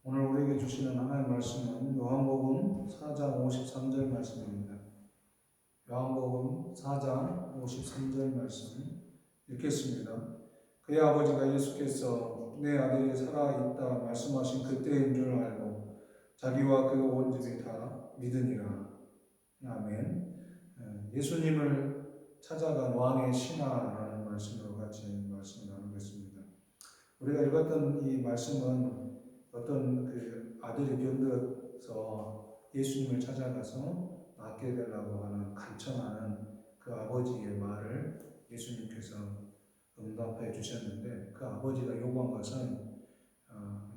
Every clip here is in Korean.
오늘 우리에게 주시는 하나님의 말씀은 요한복음 4장 53절 말씀입니다. 요한복음 4장 53절 말씀 읽겠습니다. 그의 아버지가 예수께서 내 아들이 살아있다 말씀하신 그때인 줄 알고 자기와 그 온 집이 다 믿으니라. 아멘. 예수님을 찾아간 왕의 신하라는 말씀으로 같이 말씀을 나누겠습니다. 우리가 읽었던 이 말씀은 어떤 그 아들이 병들어서 예수님을 찾아가서 낫게 해달라고 하는 간청하는 그 아버지의 말을 예수님께서 응답해 주셨는데, 그 아버지가 요구한 것은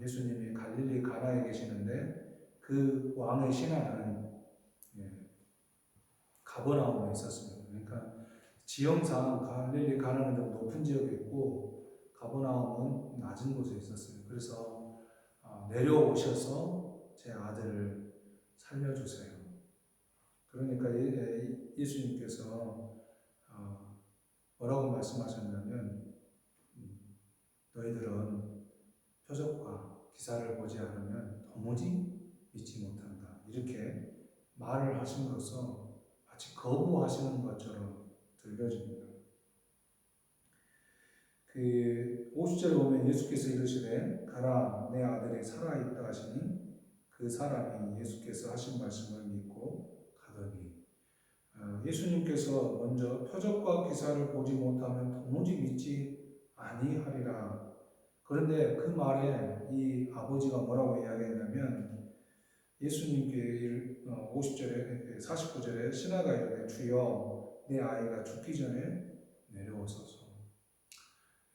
예수님이 갈릴리 가나에 계시는데 그 왕의 신하는 가버나움에 있었습니다. 그러니까 지형상 갈릴리 가나는 좀 높은 지역에 있고 가버나움은 낮은 곳에 있었어요. 그래서 내려오셔서 제 아들을 살려주세요. 그러니까 예수님께서 뭐라고 말씀하셨냐면 너희들은 표적과 기사를 보지 않으면 도무지 믿지 못한다. 이렇게 말을 하심으로써 마치 거부하시는 것처럼 들려집니다. 그 50절에 보면 예수께서 이르시되 가라 내 아들이 살아있다 하시니 그 사람이 예수께서 하신 말씀을 믿고 가더니, 예수님께서 먼저 표적과 기사를 보지 못하면 도무지 믿지 아니하리라. 그런데 그 말에 이 아버지가 뭐라고 이야기했냐면 예수님께 50절에 49절에 신하가 이르되 주여 내 아이가 죽기 전에 내려오소서.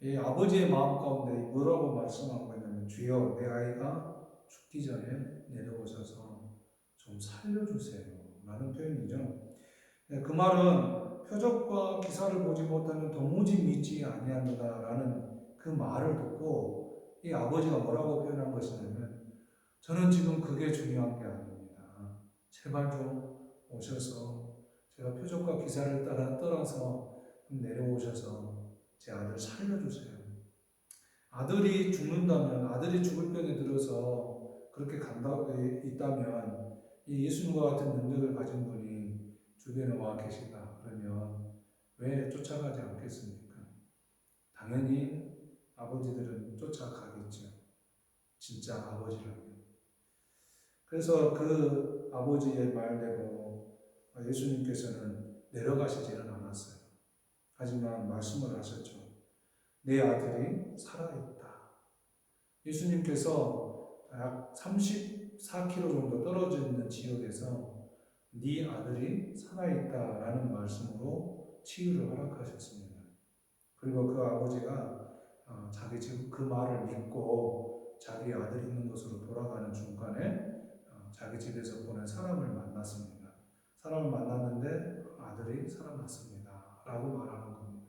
이 아버지의 마음 가운데 뭐라고 말씀하고 있냐면 주여 내 아이가 죽기 전에 내려오셔서 좀 살려주세요 라는 표현이죠. 그 말은 표적과 기사를 보지 못하면 도무지 믿지 아니합니다 라는 그 말을 듣고 이 아버지가 뭐라고 표현한 것이냐면 저는 지금 그게 중요한 게 아닙니다. 제발 좀 오셔서 제가 표적과 기사를 떠나서 내려오셔서 제 아들 살려주세요. 아들이 죽는다면, 아들이 죽을 병에 들어서 그렇게 있다면 이 예수님과 같은 능력을 가진 분이 주변에 와 계시다 그러면 왜 쫓아가지 않겠습니까? 당연히 아버지들은 쫓아가겠죠. 진짜 아버지라면. 그래서 그 아버지의 말대로 예수님께서는 내려가시지는 않았어요. 하지만 말씀을 하셨죠. 내 아들이 살아있다. 예수님께서 약 34km 정도 떨어져 있는 지역에서 네 아들이 살아있다라는 말씀으로 치유를 허락하셨습니다. 그리고 그 아버지가 자기 지금 그 말을 믿고 자기 아들이 있는 곳으로 돌아가는 중간에 자기 집에서 보낸 사람을 만났습니다. 사람을 만났는데 아들이 살아났습니다. 라고 말하는 겁니다.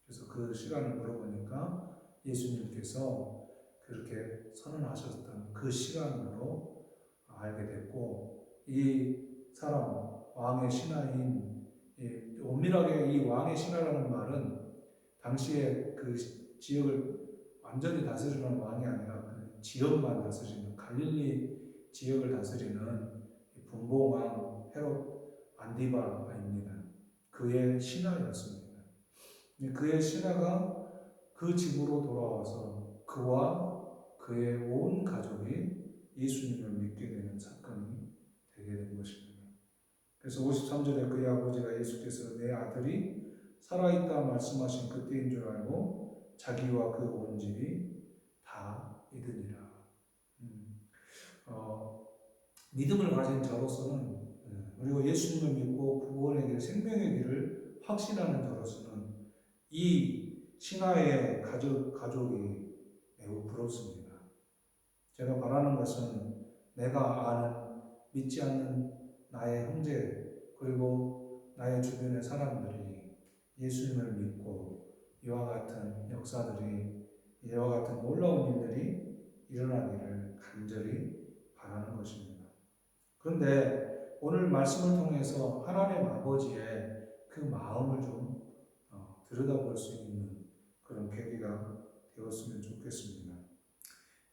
그래서 그 시간을 물어보니까 예수님께서 그렇게 선언하셨던 그 시간으로 알게 됐고, 이 사람, 왕의 신하인, 엄밀하게 이 왕의 신하라는 말은 당시에 그 지역을 완전히 다스리는 왕이 아니라 그 지역만 다스리는, 갈릴리 지역을 다스리는 분봉왕 헤롯 안디바입니다. 그의 신하였습니다. 그의 신하가 그 집으로 돌아와서 그와 그의 온 가족이 예수님을 믿게 되는 사건이 되게 된 것입니다. 그래서 53절에 그의 아버지가 예수께서 내 아들이 살아있다 말씀하신 그때인 줄 알고 자기와 그 온 집이 다 믿으니라. 믿음을 가진 자로서는, 그리고 예수님을 믿고 구원의 길, 생명의 길을 확신하는 자로서는 이 신하의 가족이 매우 부럽습니다. 제가 바라는 것은 내가 아는, 믿지 않는 나의 형제, 그리고 나의 주변의 사람들이 예수님을 믿고 이와 같은 역사들이, 이와 같은 놀라운 일들이 일어나기를 간절히 바라는 것입니다. 그런데 오늘 말씀을 통해서 하나님 아버지의 그 마음을 좀 들여다볼 수 있는 그런 계기가 되었으면 좋겠습니다.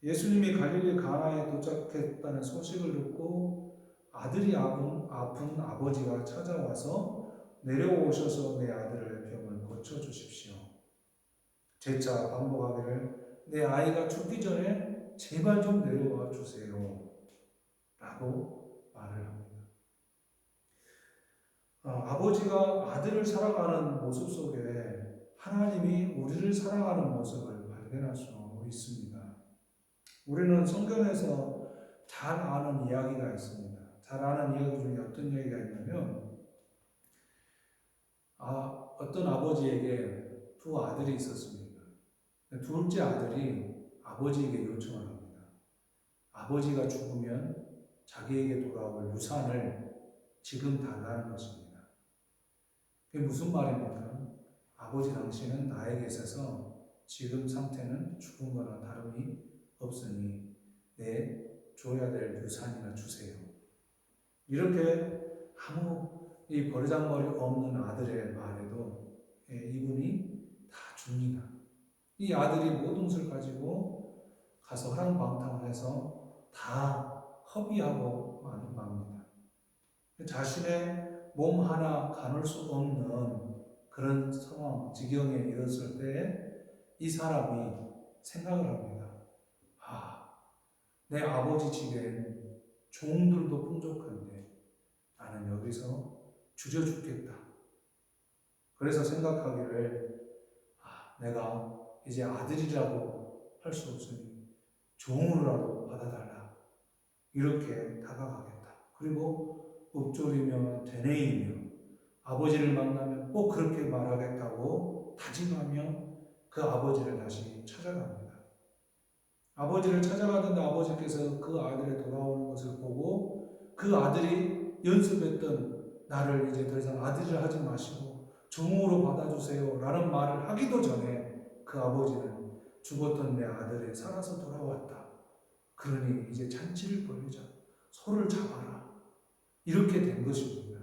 예수님이 갈릴리 가나에 도착했다는 소식을 듣고 아들이 아픈 아버지가 찾아와서 내려오셔서 내 아들의 병을 고쳐주십시오. 재차 반복하기를 내 아이가 죽기 전에 제발 좀 내려와 주세요. 라고 말을 합니다. 아버지가 아들을 사랑하는 모습 속에 하나님이 우리를 사랑하는 모습을 발견할 수 있습니다. 우리는 성경에서 잘 아는 이야기가 있습니다. 잘 아는 이야기 중에 어떤 이야기가 있냐면 어떤 아버지에게 두 아들이 있었습니다. 둘째 아들이 아버지에게 요청을 합니다. 아버지가 죽으면 자기에게 돌아올 유산을 지금 달라는 것입니다. 그게 무슨 말입니까? 아버지 당신은 나에게 있어서 지금 상태는 죽은 거나 다름이 없으니 내 줘야 될 유산이나 주세요. 이렇게 아무 이 버르장머리 없는 아들의 말에도 이분이 다 줍니다. 이 아들이 모든 것을 가지고 가서 허랑방탕해서 다 허비하고 맙니다. 자신의 몸 하나 가눌 수 없는 그런 상황, 지경에 이르렀을 때 이 사람이 생각을 합니다. 내 아버지 집엔 종들도 풍족한데 나는 여기서 주저 죽겠다. 그래서 생각하기를 내가 이제 아들이라고 할 수 없으니 종으로라도 받아달라. 이렇게 다가가겠다. 그리고 읊조리며 되뇌이며 아버지를 만나면 꼭 그렇게 말하겠다고 다짐하며 그 아버지를 다시 찾아갑니다. 아버지를 찾아가던데 아버지께서 그 아들이 돌아오는 것을 보고 그 아들이 연습했던 나를 이제 더 이상 아들이라 하지 마시고 종으로 받아주세요 라는 말을 하기도 전에 그 아버지는 죽었던 내 아들이 살아서 돌아왔다. 그러니 이제 잔치를 벌이자. 소를 잡아라. 이렇게 된 것입니다.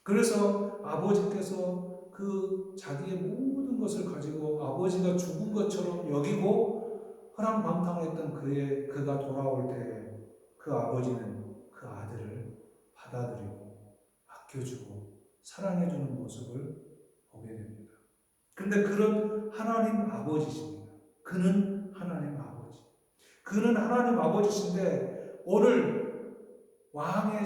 그래서 아버지께서 그 자기의 모든 것을 가지고 아버지가 죽은 것처럼 여기고 허랑방탕했던 그가 돌아올 때 그 아버지는 그 아들을 받아들이고 아껴주고 사랑해주는 모습을 보게 됩니다. 그런데 그런 하나님 아버지십니다. 그는 하나님 아버지. 그는 하나님 아버지신데 오늘 왕의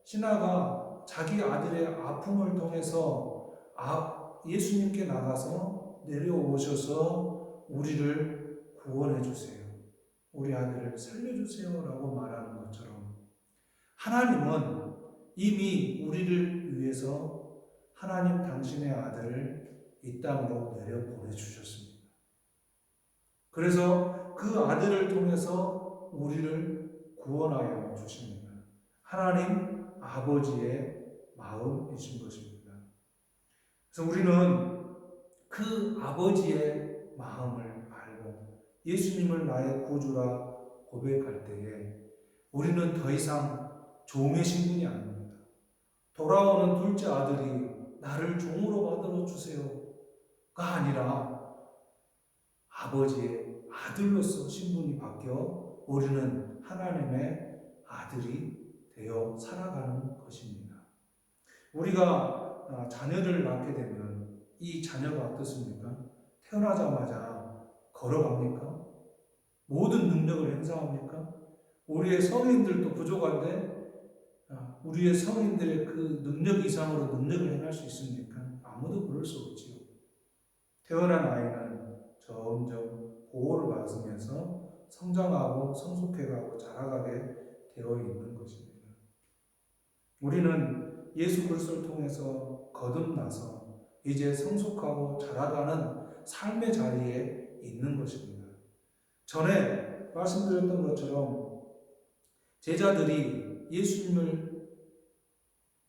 신하가 자기 아들의 아픔을 통해서 예수님께 나가서 내려오셔서 우리를 구원해 주세요. 우리 아들을 살려주세요 라고 말하는 것처럼 하나님은 이미 우리를 위해서 하나님 당신의 아들을 이 땅으로 내려 보내주셨습니다. 그래서 그 아들을 통해서 우리를 구원하여 주십니다. 하나님 아버지의 마음이신 것입니다. 그래서 우리는 그 아버지의 마음을 알고 예수님을 나의 구주라 고백할 때에 우리는 더 이상 종의 신분이 아닙니다. 돌아오는 둘째 아들이 나를 종으로 받아 주세요가 아니라 아버지의 아들로서 신분이 바뀌어 우리는 하나님의 아들이 되어 살아가는 것입니다. 우리가 자녀를 낳게 되면 이 자녀가 어떻습니까? 태어나자마자 걸어갑니까? 모든 능력을 행사합니까? 우리의 성인들도 부족한데 우리의 성인들의 그 능력 이상으로 능력을 행할 수 있습니까? 아무도 그럴 수 없지요. 태어난 아이는 점점 보호를 받으면서 성장하고 성숙해가고 자라가게 되어 있는 것입니다. 우리는 예수 그리스도를 통해서 거듭나서 이제 성숙하고 자라가는 삶의 자리에 있는 것입니다. 전에 말씀드렸던 것처럼 제자들이 예수님을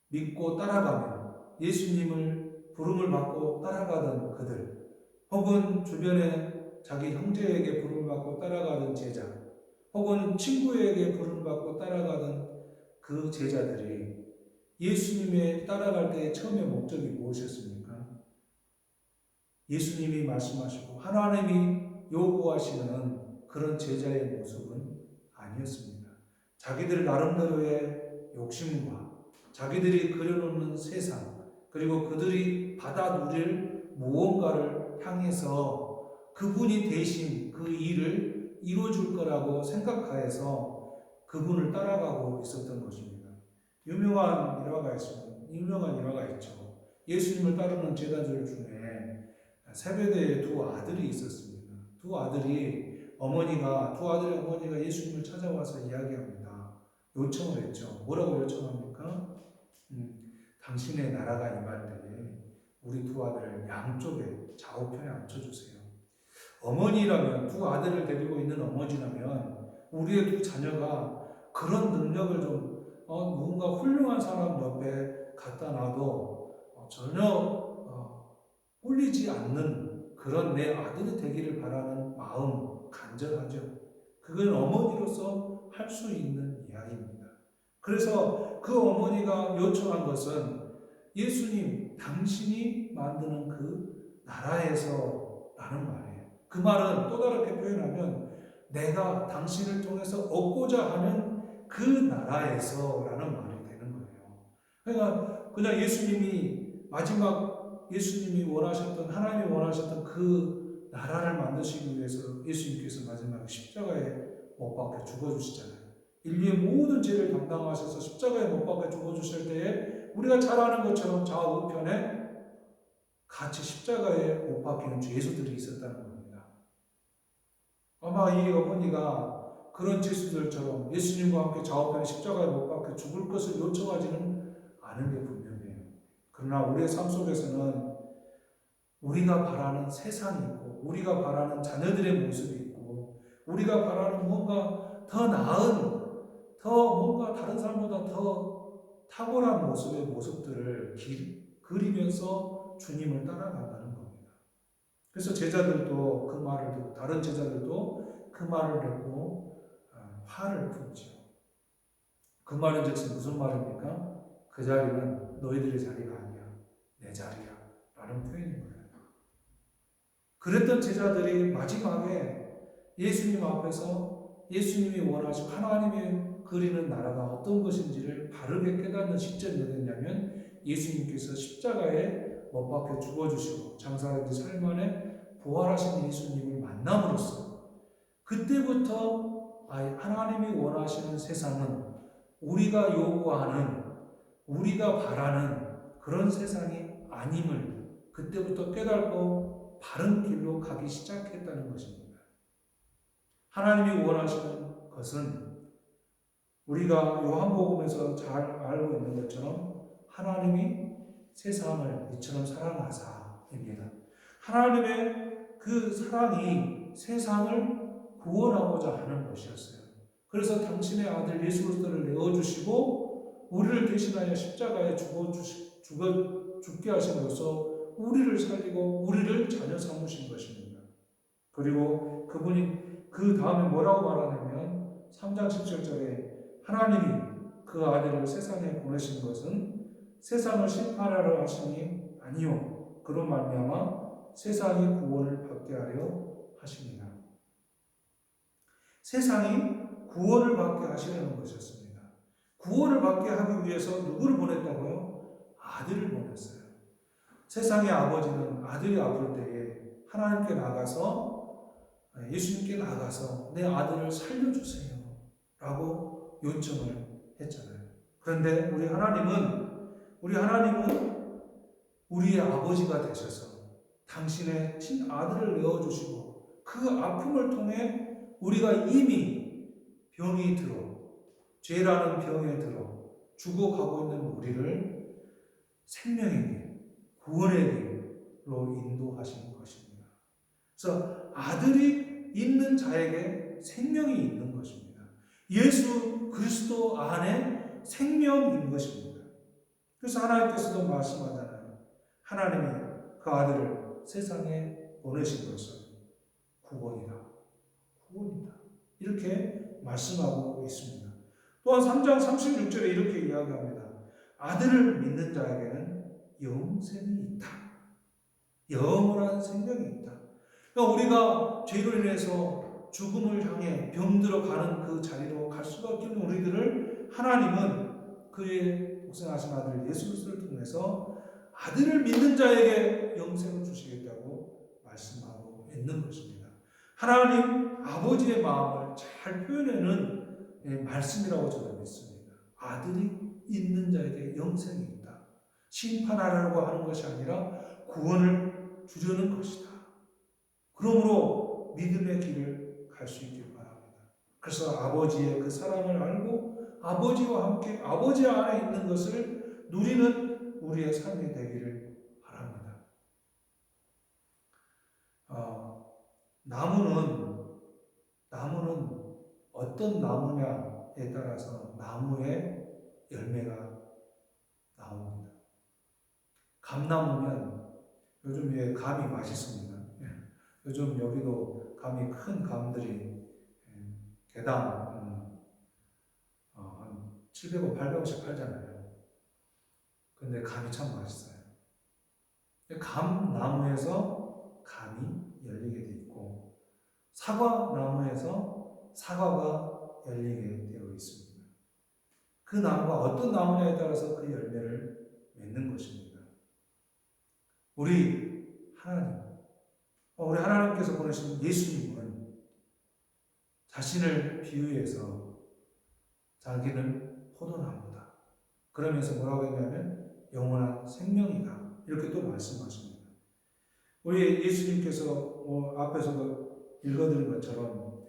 믿고 따라가며 예수님을 부름을 받고 따라가던 그들, 혹은 주변에 자기 형제에게 부름을 받고 따라가던 제자, 혹은 친구에게 부름을 받고 따라가던 그 제자들이 예수님의 따라갈 때의 처음의 목적이 무엇이었습니까? 예수님이 말씀하시고 하나님이 요구하시는 그런 제자의 모습은 아니었습니다. 자기들 나름대로의 욕심과 자기들이 그려놓는 세상, 그리고 그들이 받아 누릴 무언가를 향해서 그분이 대신 그 일을 이루어줄 거라고 생각하여서 그분을 따라가고 있었던 것입니다. 유명한 일화가 있죠. 예수님을 따르는 제자들 중에 세베대의 두 아들이 있었습니다. 두 아들의 어머니가 예수님을 찾아와서 이야기합니다. 요청을 했죠. 뭐라고 요청합니까? 당신의 나라가 임할 때에 우리 두 아들을 양쪽에 좌우편에 앉혀주세요. 어머니라면, 두 아들을 데리고 있는 어머니라면 우리의 두 자녀가 그런 능력을 좀 누군가 훌륭한 사람 옆에 갖다 놔도 전혀 홀리지 않는 그런 내 아들이 되기를 바라는 마음 간절하죠. 그건 어머니로서 할 수 있는 이야기입니다. 그래서 그 어머니가 요청한 것은 예수님, 당신이 만드는 그 나라에서 라는 말이에요. 그 말은 또 다르게 표현하면 내가 당신을 통해서 얻고자 하는 그 나라에서 라는 말이 되는 거예요. 그러니까 그냥 예수님이 원하셨던, 하나님이 원하셨던 그 나라를 만드시기 위해서 예수님께서 마지막에 십자가에 못 박혀 죽어주시잖아요. 인류의 모든 죄를 담당하셔서 십자가에 못 박혀 죽어주실 때에 우리가 잘 아는 것처럼 좌우편에 같이 십자가에 못 박히는 죄수들이 있었다는 겁니다. 아마 이 어머니가 그런 죄수들처럼 예수님과 함께 좌우편에 십자가에 못 박혀 죽을 것을 요청하지는 않은 게 분명해요. 그러나 우리의 삶 속에서는 우리가 바라는 세상이 있고, 우리가 바라는 자녀들의 모습이 있고, 우리가 바라는 뭔가 더 나은, 더 뭔가 다른 사람보다 더 탁월한 모습들을 그리면서 주님을 따라간다는 겁니다. 그래서 제자들도 그 말을 듣고, 다른 제자들도 그 말을 듣고 화를 품죠. 그 말은 즉슨 무슨 말입니까? 그 자리는 너희들의 자리가 아니야, 내 자리야 라는 표현인 거예요. 그랬던 제자들이 마지막에 예수님 앞에서 예수님이 원하시고 하나님이 그리는 나라가 어떤 것인지를 바르게 깨닫는 시점이 어딨냐면 예수님께서 십자가에 못 박혀 죽어주시고 장사된 지 3일 만에 부활하신 예수님을 만남으로써 그때부터 하나님이 원하시는 세상은 우리가 요구하는, 우리가 바라는 그런 세상이 아님을 그때부터 깨닫고 바른 길로 가기 시작했다는 것입니다. 하나님이 원하시는 것은 우리가 요한복음에서 잘 알고 있는 것처럼 하나님이 세상을 이처럼 사랑하사입니다. 하나님의 그 사랑이 세상을 구원하고자 하는 것이었어요. 그래서 당신의 아들 예수 그리스도를 내어주시고 우리를 대신하여 십자가에 죽게 하심으로써 우리를 살리고 우리를 자녀 삼으신 것입니다. 그리고 그분이 그 다음에 뭐라고 말하냐면 3장 17절에 하나님이 그 아들을 세상에 보내신 것은 세상을 심판하려 하심이 아니요 그로 말미암아 세상이 구원을 받게 하려 하심이라. 세상이 구원을 받게 하시려는 것이었습니다. 구원을 받게 하기 위해서 누구를 보냈다고요? 아들을 보냈어요. 세상의 아버지는 아들이 아플 때에 하나님께 나가서, 예수님께 나가서 내 아들을 살려주세요 라고 요청을 했잖아요. 그런데 우리 하나님은 우리의 아버지가 되셔서 당신의 친아들을 내어주시고 그 아픔을 통해 우리가 이미 병이 들어, 죄라는 병에 들어 죽어가고 있는 우리를 생명의 길, 구원의 길로 인도하신 것입니다. 그래서 아들이 있는 자에게 생명이 있는 것입니다. 예수 그리스도 안에 생명인 것입니다. 그래서 하나님께서도 말씀하잖아요. 하나님이 그 아들을 세상에 보내신 것은 구원이다. 이렇게 말씀하고 있습니다. 또한 3장 36절에 이렇게 이야기합니다. 아들을 믿는 자에게는 영생이 있다. 영원한 생명이 있다. 그러니까 우리가 죄로 인해서 죽음을 향해 병들어 가는 그 자리로 갈 수밖에 없는 우리들을 하나님은 그의 독생하신 아들 예수 그리스도를 통해서 아들을 믿는 자에게 영생을 주시겠다고 말씀하고 있는 것입니다. 하나님 아버지의 마음을 잘 표현하는 말씀이라고 저는 믿습니다. 아들이 있는 자에게 영생이 있다. 심판하려고 하는 것이 아니라 구원을 주려는 것이다. 그러므로 믿음의 길을 갈 수 있길 바랍니다. 그래서 아버지의 그 사랑을 알고 아버지와 함께 아버지 안에 있는 것을 누리는 우리의 삶이 되기를 바랍니다. 나무는 어떤 나무냐에 따라서 나무의 열매가 나옵니다. 감나무면 요즘 감이 맛있습니다. 요즘 여기도 감이 큰 감들이 개당 한 700원, 800원씩 팔잖아요. 근데 감이 참 맛있어요. 감나무에서 감이 열리게 돼 있고 사과나무에서 사과가 열리게 되어 있습니다. 그 나무가 어떤 나무냐에 따라서 그 열매를 맺는 것입니다. 우리 하나님께서 보내신 예수님은 자신을 비유해서 자기는 포도나무다. 그러면서 뭐라고 했냐면 영원한 생명이다. 이렇게 또 말씀하십니다. 우리 예수님께서 앞에서도 읽어드린 것처럼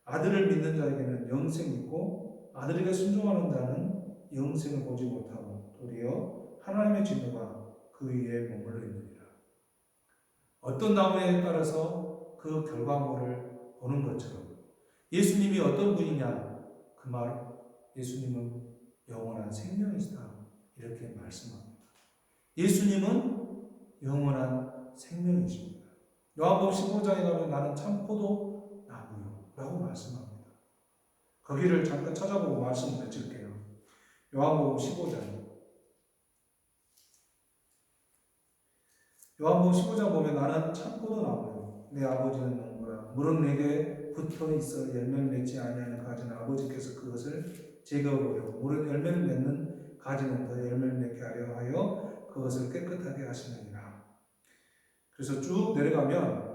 아들을 믿는 자에게는 영생이 있고 아들에게 순종하는 자는 영생을 보지 못하고 도리어 하나님의 진노가 그 위에 머물러 있느니라. 어떤 나무에 따라서 그 결과물을 보는 것처럼 예수님이 어떤 분이냐 그 말 예수님은 영원한 생명이시다 이렇게 말씀합니다. 예수님은 영원한 생명이십니다. 요한복음 15장에 가면 나는 참 포도 나무요 라고 말씀합니다. 거기를 잠깐 찾아보고 말씀을 맺을게요. 요한복음 15장 보면 나는 참 포도나무요 내 아버지는 농부라. 물은 내게 붙어 있어 열매를 맺지 아니하는 가지는 아버지께서 그것을 제거하고 물은 열매를 맺는 가지는 더 열매를 맺게 하려 하여 그것을 깨끗하게 하시느니라. 그래서 쭉 내려가면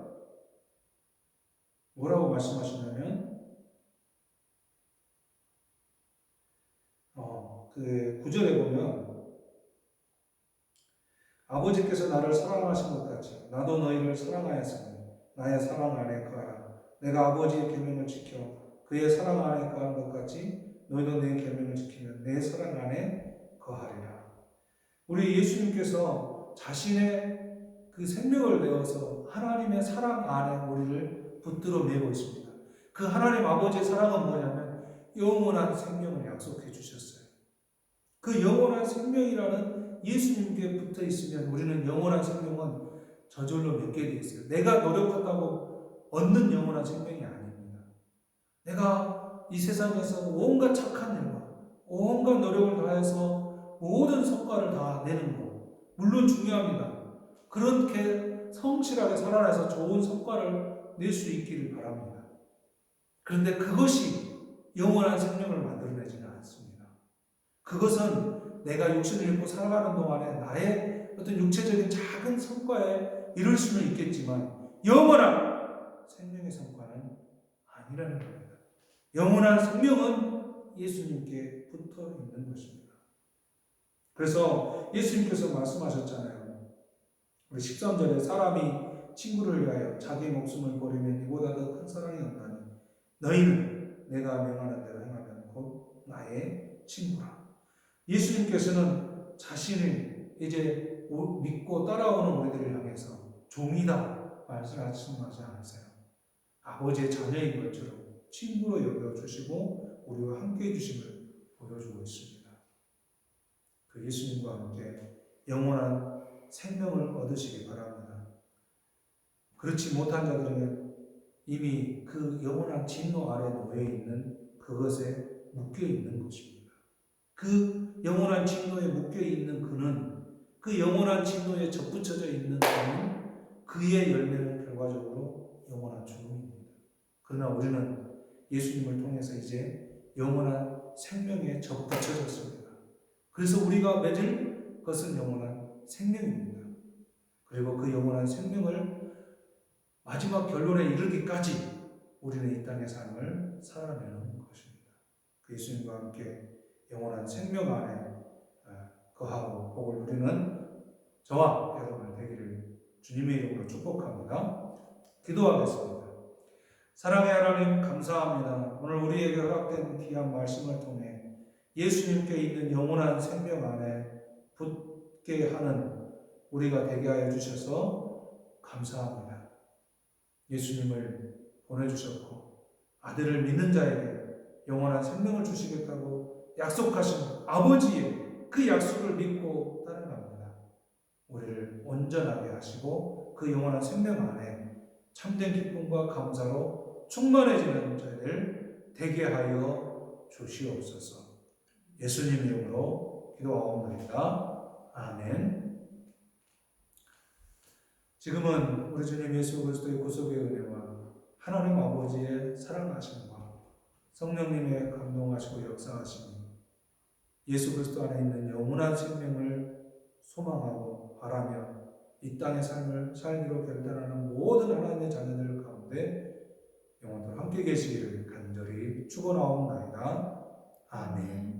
뭐라고 말씀하시냐면 그 9절에 보면 아버지께서 나를 사랑하신 것 같이 나도 너희를 사랑하였으니 나의 사랑 안에 거하라. 내가 아버지의 계명을 지켜 그의 사랑 안에 거한 것 같이 너희도 내 계명을 지키면 내 사랑 안에 거하리라. 우리 예수님께서 자신의 그 생명을 내어서 하나님의 사랑 안에 우리를 붙들어 매고 있습니다. 그 하나님 아버지의 사랑은 뭐냐면 영원한 생명을 약속해 주셨어요. 그 영원한 생명이라는 예수님께 붙어 있으면 우리는 영원한 생명은 저절로 맺게 되어 있어요. 내가 노력한다고 얻는 영원한 생명이 아닙니다. 내가 이 세상에서 온갖 착한 일과 온갖 노력을 다해서 모든 성과를 다 내는 것 물론 중요합니다. 그렇게 성실하게 살아내서 좋은 성과를 낼 수 있기를 바랍니다. 그런데 그것이 영원한 생명을 만들어내지는 않습니다. 그것은 내가 육신을 입고 살아가는 동안에 나의 어떤 육체적인 작은 성과에 이룰 수는 있겠지만 영원한 생명의 성과는 아니라는 겁니다. 영원한 생명은 예수님께 붙어 있는 것입니다. 그래서 예수님께서 말씀하셨잖아요. 우리 13절에 사람이 친구를 위하여 자기 목숨을 버리면 이보다 더 큰 사랑이 없나니 너희는 내가 명하는 대로 행하면 곧 나의 친구라. 예수님께서는 자신을 이제 믿고 따라오는 우리들을 향해서 종이다 말씀하지 않으세요. 아버지의 자녀인 것처럼 친구로 여겨주시고 우리와 함께 해주심을 보여주고 있습니다. 그 예수님과 함께 영원한 생명을 얻으시기 바랍니다. 그렇지 못한 자들은 이미 그 영원한 진노 아래 놓여 있는 그것에 묶여 있는 것입니다. 그 영원한 진노에 묶여 있는 그는 그 영원한 진노에 접붙여져 있는 그는 그의 열매는 결과적으로 영원한 죽음입니다. 그러나 우리는 예수님을 통해서 이제 영원한 생명에 접붙여졌습니다. 그래서 우리가 맺을 것은 영원한 생명입니다. 그리고 그 영원한 생명을 마지막 결론에 이르기까지 우리는 이 땅의 삶을 살아내는 것입니다. 그 예수님과 함께 영원한 생명 안에 거하고 복을 누리는 저와 여러분 되기를 주님의 이름으로 축복합니다. 기도하겠습니다. 사랑의 하나님 감사합니다. 오늘 우리에게 허락된 귀한 말씀을 통해 예수님께 있는 영원한 생명 안에 붙게 하는 우리가 되게 하여 주셔서 감사합니다. 예수님을 보내주셨고 아들을 믿는 자에게 영원한 생명을 주시겠다고 약속하신 아버지의 그 약속을 믿고 따라갑니다. 우리를 온전하게 하시고 그 영원한 생명 안에 참된 기쁨과 감사로 충만해지는 저희들 되게 하여 주시옵소서. 예수님 이름으로 기도하옵나이다. 아멘. 지금은 우리 주님 예수 그리스도의 구속의 은혜와 하나님 아버지의 사랑하심과 성령님의 감동하시고 역사하심이 예수 그리스도 안에 있는 영원한 생명을 소망하고 바라며 이 땅의 삶을 살기로 결단하는 모든 하나님의 자녀들 가운데 영원토록 함께 계시기를 간절히 축원하옵나이다. 아멘.